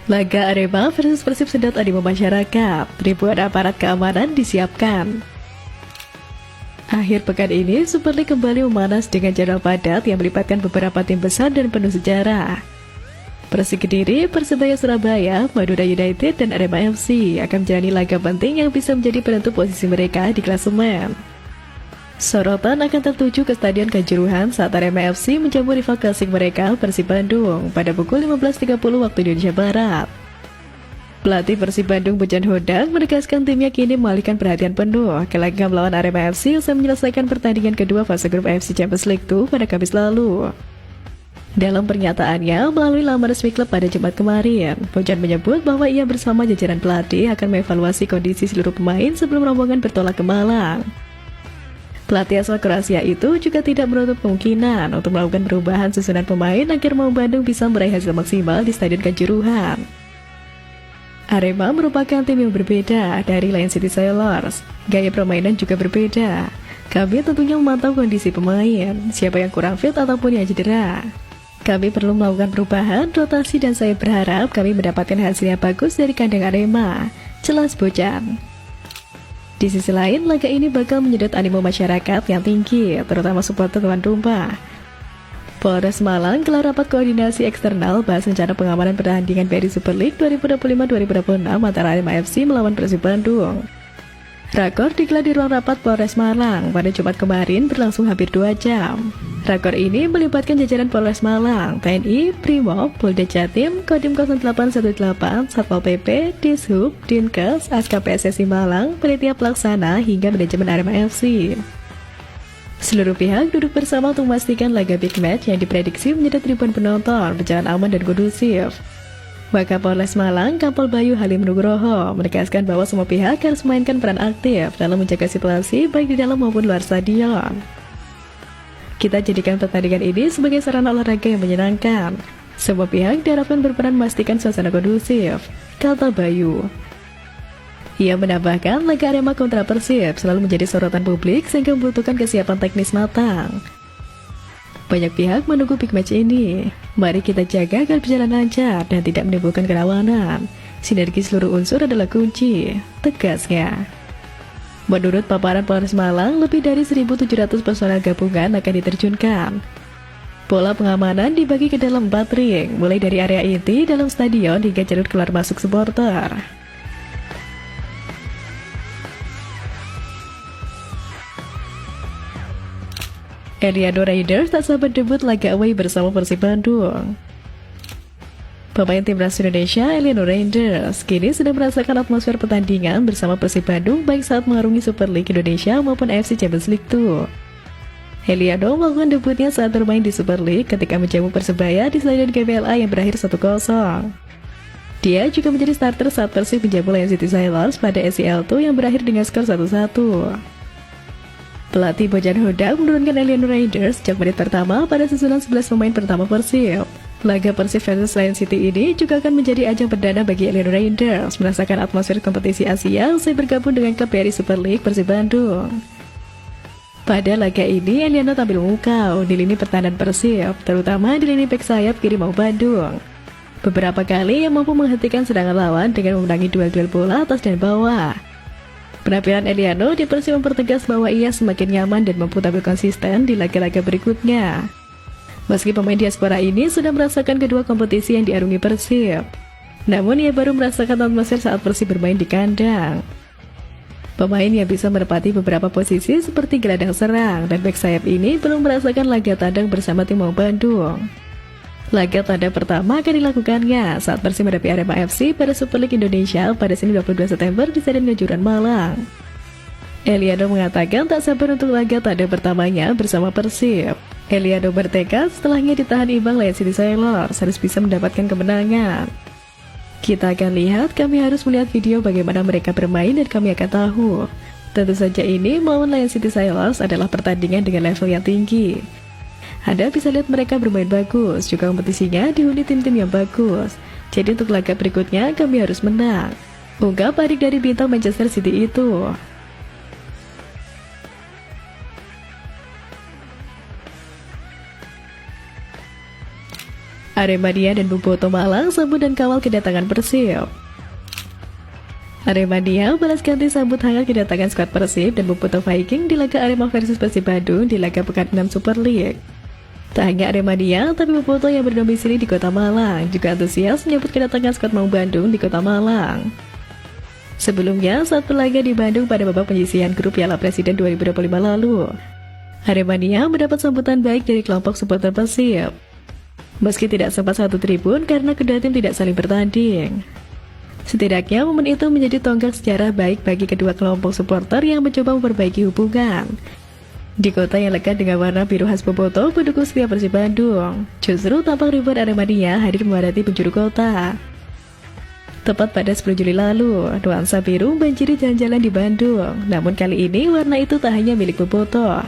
Laga Arema versus Persib sedot animo masyarakat, ribuan aparat keamanan disiapkan. Akhir pekan ini, Super League kembali memanas dengan jadwal padat yang melibatkan beberapa tim besar dan penuh sejarah. Persik Kediri, Persebaya Surabaya, Madura United, dan Arema FC akan menjalani laga penting yang bisa menjadi penentu posisi mereka di klasemen. Sorotan akan tertuju ke Stadion Kanjuruhan saat Arema FC menjamu rival klasik mereka Persib Bandung pada pukul 15.30 waktu Indonesia Barat. Pelatih Persib Bandung Bojan Hodak menegaskan timnya kini mengalihkan perhatian penuh ke laga melawan Arema FC usai menyelesaikan pertandingan kedua fase grup AFC Champions League 2 pada Kamis lalu. Dalam pernyataannya melalui laman resmi klub pada Jumat kemarin, Bojan menyebut bahwa ia bersama jajaran pelatih akan mengevaluasi kondisi seluruh pemain sebelum rombongan bertolak ke Malang. Pelatih asal Kroasia itu juga tidak menutup kemungkinan untuk melakukan perubahan susunan pemain agar Maung Bandung bisa meraih hasil maksimal di Stadion Kanjuruhan. Arema merupakan tim yang berbeda dari Lion City Sailors. Gaya permainan juga berbeda. Kami tentunya memantau kondisi pemain, siapa yang kurang fit ataupun yang cedera. Kami perlu melakukan perubahan, rotasi, dan saya berharap kami mendapatkan hasil yang bagus dari kandang Arema, jelas Bojan. Di sisi lain, laga ini bakal menyedot animo masyarakat yang tinggi, terutama supporter tuan rumah. Polres Malang gelar rapat koordinasi eksternal bahas rencana pengamanan pertandingan BRI Super League 2025-2026 antara Arema FC melawan Persib Bandung. Rakor digelar di ruang rapat Polres Malang pada Jumat kemarin berlangsung hampir 2 jam. Rakor ini melibatkan jajaran Polres Malang, TNI, Brimob, Polda Jatim, Kodim 0818, Satpol PP, Dishub, Dinkes, ASKA-PSSI Malang, Panitia Pelaksana, hingga manajemen Arema FC. Seluruh pihak duduk bersama untuk memastikan laga big match yang diprediksi menyedot ribuan penonton berjalan aman dan kondusif. Wakapolres Malang, Kapol Bayu Halim Nugroho, menegaskan bahwa semua pihak harus memainkan peran aktif dalam menjaga situasi baik di dalam maupun luar stadion. Kita jadikan pertandingan ini sebagai sarana olahraga yang menyenangkan. Semua pihak diharapkan berperan memastikan suasana kondusif, kata Bayu. Ia menambahkan laga Arema kontra Persib selalu menjadi sorotan publik sehingga membutuhkan kesiapan teknis matang. Banyak pihak menunggu big match ini. Mari kita jaga agar berjalan lancar dan tidak menimbulkan kerawanan. Sinergi seluruh unsur adalah kunci, tegasnya. Menurut paparan Polres Malang, lebih dari 1.700 personel gabungan akan diterjunkan. Pola pengamanan dibagi ke dalam 4 ring, mulai dari area inti dalam stadion hingga jalur keluar masuk supporter. Eliano Raiders tak sabar debut laga away bersama Persib Bandung. Pemain timnas Indonesia, Eliano Raiders, kini sedang merasakan atmosfer pertandingan bersama Persib Bandung baik saat mengarungi Super League Indonesia maupun AFC Champions League 2. Eliano melakukan debutnya saat bermain di Super League ketika menjamu Persebaya di Stadion GBLA yang berakhir 1-0. Dia juga menjadi starter saat Persib menjamu Lion City Sailors pada SEL 2 yang berakhir dengan skor 1-1. Pelatih Bojan Hodak menurunkan Eliano Raiders sejak menit pertama pada susunan 11 pemain pertama Persib. Laga Persib versus Lion City ini juga akan menjadi ajang perdana bagi Eliano Raiders merasakan atmosfer kompetisi Asia usai bergabung dengan klub BRI Super League Persib Bandung. Pada laga ini, Eliano tampil memukau di lini pertahanan Persib, terutama di lini bek sayap kiri Maung Bandung. Beberapa kali ia mampu menghentikan serangan lawan dengan memenangi duel-duel bola atas dan bawah. Penampilan Eliano di Persib mempertegas bahwa ia semakin nyaman dan mampu tampil konsisten di laga-laga berikutnya. Meski pemain diaspora ini sudah merasakan kedua kompetisi yang diarungi Persib, namun ia baru merasakan atmosfer saat Persib bermain di kandang. Pemain yang bisa menepati beberapa posisi seperti gelandang serang dan bek sayap ini belum merasakan laga tandang bersama tim Maung Bandung. Laga tandang pertama akan dilakukannya saat Persib menghadapi Arema FC pada Super League Indonesia pada Senin 22 September di Stadion Kanjuruhan Malang. Eliano mengatakan tak sabar untuk laga tandang pertamanya bersama Persib. Eliano bertekad setelahnya ditahan imbang Lion City Sailors harus bisa mendapatkan kemenangan. Kita akan lihat, kami harus melihat video bagaimana mereka bermain dan kami akan tahu. Tentu saja ini melawan Lion City Sailors adalah pertandingan dengan level yang tinggi. Anda bisa lihat mereka bermain bagus, juga kompetisinya dihuni tim-tim yang bagus. Jadi untuk laga berikutnya kami harus menang, ungkap adik dari bintang Manchester City itu. Aremania dan Boboto Malang sambut dan kawal kedatangan Persib. Aremania balas ganti sambut hangat kedatangan skuad Persib dan Boboto Viking di laga Arema versus Persib Bandung di laga pekan 6 Super League. Tak hanya Aremania, tapi Boboto yang berdomisili di kota Malang juga antusias menyambut kedatangan skuad Maung Bandung di kota Malang. Sebelumnya, saat berlaga di Bandung pada babak penyisihan grup Piala Presiden 2025 lalu, Aremania mendapat sambutan baik dari kelompok supporter Persib. Meski tidak sempat satu tribun karena kedua tim tidak saling bertanding. Setidaknya momen itu menjadi tonggak sejarah baik bagi kedua kelompok supporter yang mencoba memperbaiki hubungan. Di kota yang lekat dengan warna biru khas Boboto, pendukung setia Persib Bandung justru tampak ribuan Aremania hadir memadati penjuru kota. Tepat pada 10 Juli lalu, nuansa biru membanjiri jalan-jalan di Bandung. Namun kali ini warna itu tak hanya milik Boboto.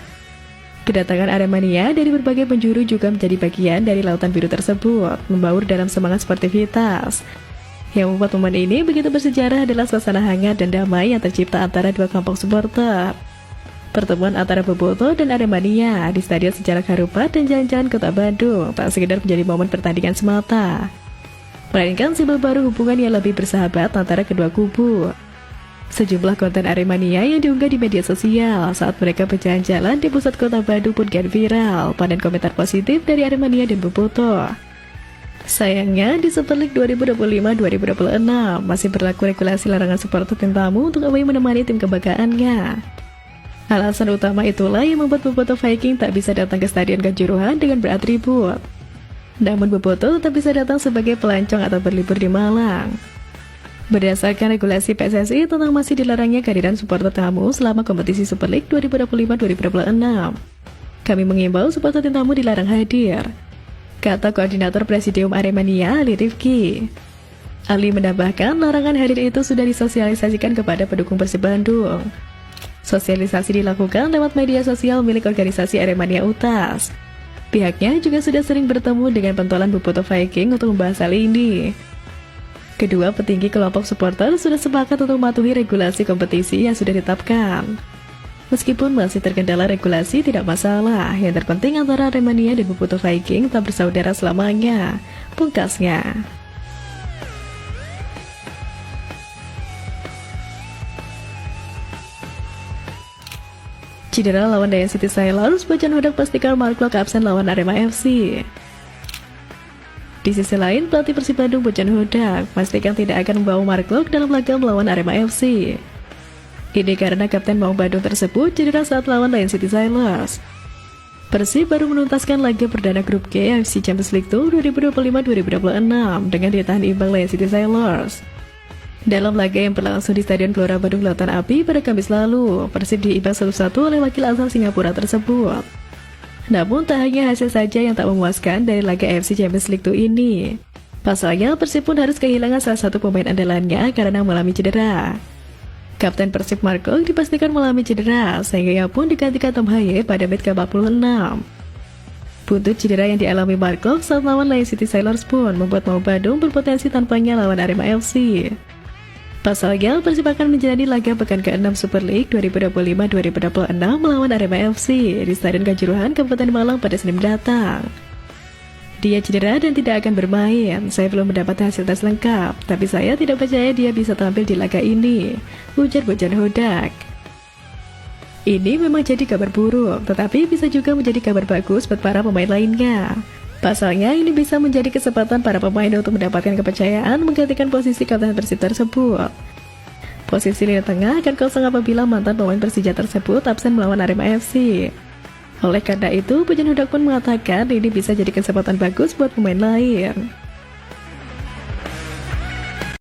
Kedatangan Aremania dari berbagai penjuru juga menjadi bagian dari lautan biru tersebut, membaur dalam semangat sportivitas. Yang membuat momen ini begitu bersejarah adalah suasana hangat dan damai yang tercipta antara dua kelompok supporter. Pertemuan antara Boboto dan Aremania di Stadion Sejarah Harupat dan Jalan-Jalan Kota Bandung tak sekedar menjadi momen pertandingan semata, melainkan simbol baru hubungan yang lebih bersahabat antara kedua kubu. Sejumlah konten Aremania yang diunggah di media sosial saat mereka berjalan-jalan di pusat kota Bandung pun kian viral, panen komentar positif dari Aremania dan Boboto. Sayangnya, di Super League 2025-2026 masih berlaku regulasi larangan supporter tim tamu untuk away menemani tim kebanggaannya. Alasan utama itulah yang membuat Boboto Viking tak bisa datang ke Stadion Kanjuruhan dengan beratribut. Namun Boboto tetap bisa datang sebagai pelancong atau berlibur di Malang. Berdasarkan regulasi PSSI tentang masih dilarangnya kehadiran supporter tamu selama kompetisi Super League 2025-2026, kami mengimbau supporter tim tamu dilarang hadir, kata Koordinator Presidium Aremania Ali Rifki. Ali menambahkan larangan hadir itu sudah disosialisasikan kepada pendukung Persib Bandung. Sosialisasi dilakukan lewat media sosial milik organisasi Aremania UTAS. Pihaknya juga sudah sering bertemu dengan pentolan Boboto Viking untuk membahas hal ini. Kedua petinggi kelompok supporter sudah sepakat untuk mematuhi regulasi kompetisi yang sudah ditetapkan. Meskipun masih terkendala regulasi tidak masalah, yang terpenting antara Aremania dan Boboto Viking tak bersaudara selamanya, pungkasnya. Cedera lawan Dayan City Sailors, Bojan Hodak pastikan Mark Klok absen lawan Arema FC. Di sisi lain, pelatih Persib Bandung Bojan Hodak pastikan tidak akan membawa Mark Klok dalam laga melawan Arema FC. Ini karena kapten Maung Bandung tersebut cedera saat lawan Dayan City Sailors. Persib baru menuntaskan laga perdana grup G AFC Champions League 2025-2026 dengan ditahan imbang Dayan City Sailors. Dalam laga yang berlangsung di Stadion Gelora Bandung Lautan Api pada Kamis lalu, Persib diimbang 1-1 oleh wakil asal Singapura tersebut. Namun tak hanya hasil saja yang tak memuaskan dari laga AFC Champions League 2 ini. Pasalnya Persib pun harus kehilangan salah satu pemain andalannya karena mengalami cedera. Kapten Persib Mark Klok dipastikan mengalami cedera sehingga ia pun digantikan Tom Haye pada menit ke-46. Buntut cedera yang dialami Mark Klok saat lawan Dayan City Sailors pun membuat Maung Bandung berpotensi tanpanya lawan Arema FC. Pasalnya, Persib akan menjalani laga pekan ke-6 Super League 2025-2026 melawan Arema FC di Stadion Kanjuruhan, Kabupaten Malang pada Senin mendatang. Dia cedera dan tidak akan bermain. Saya belum mendapat hasil tes lengkap, tapi saya tidak percaya dia bisa tampil di laga ini, ujar Bojan Hodak. Ini memang jadi kabar buruk, tetapi bisa juga menjadi kabar bagus buat para pemain lainnya. Pasalnya, ini bisa menjadi kesempatan para pemain untuk mendapatkan kepercayaan menggantikan posisi kapten Persib tersebut. Posisi lini tengah akan kosong apabila mantan pemain Persija tersebut absen melawan Arema FC. Oleh karena itu, Bojan Hodak pun mengatakan ini bisa jadi kesempatan bagus buat pemain lain.